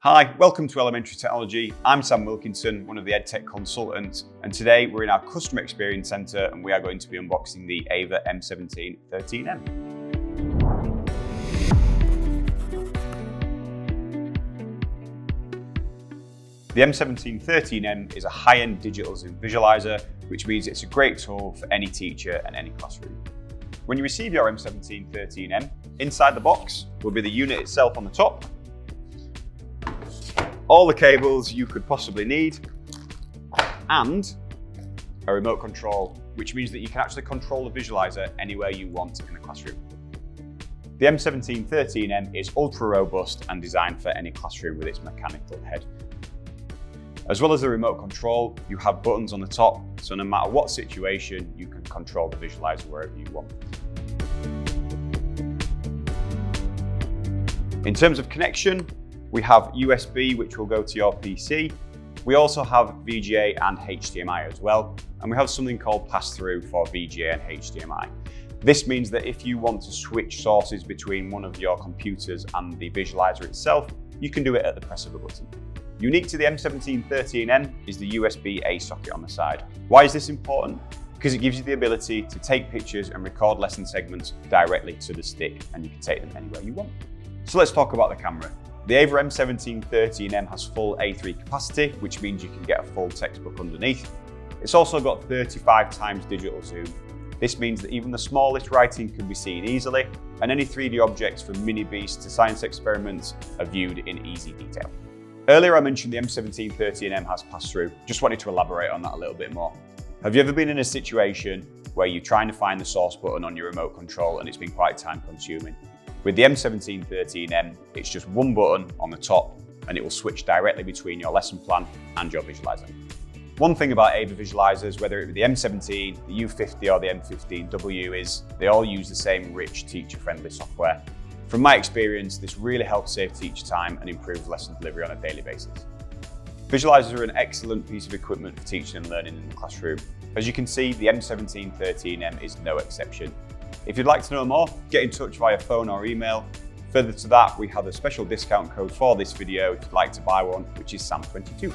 Hi, welcome to Elementary Technology. I'm Sam Wilkinson, one of the EdTech consultants, and today we're in our Customer Experience Centre and we are going to be unboxing the AVer M17-13M. The M17-13M is a high-end digital zoom visualiser, which means it's a great tool for any teacher and any classroom. When you receive your M17-13M, inside the box will be the unit itself on the top, all the cables you could possibly need, and a remote control, which means that you can actually control the visualiser anywhere you want in the classroom. The M17-13M is ultra robust and designed for any classroom with its mechanical head. As well as the remote control, you have buttons on the top, so no matter what situation, you can control the visualiser wherever you want. In terms of connection, we have USB, which will go to your PC. We also have VGA and HDMI as well, and we have something called pass-through for VGA and HDMI. This means that if you want to switch sources between one of your computers and the visualizer itself, you can do it at the press of a button. Unique to the M17-13M is the USB-A socket on the side. Why is this important? Because it gives you the ability to take pictures and record lesson segments directly to the stick, and you can take them anywhere you want. So let's talk about the camera. The AVer M17-13M has full A3 capacity, which means you can get a full textbook underneath. It's also got 35x digital zoom. This means that even the smallest writing can be seen easily, and any 3D objects from mini beasts to science experiments are viewed in easy detail. Earlier I mentioned the M17-13M has pass-through. Just wanted to elaborate on that a little bit more. Have you ever been in a situation where you're trying to find the source button on your remote control and it's been quite time consuming? With the M17-13M, it's just one button on the top and it will switch directly between your lesson plan and your visualizer. One thing about AVer visualizers, whether it be the M17, the U50 or the M15W, is they all use the same rich teacher-friendly software. From my experience, this really helps save teacher time and improve lesson delivery on a daily basis. Visualizers are an excellent piece of equipment for teaching and learning in the classroom. As you can see, the M17-13M is no exception. If you'd like to know more, get in touch via phone or email. Further to that, we have a special discount code for this video if you'd like to buy one, which is SAM22.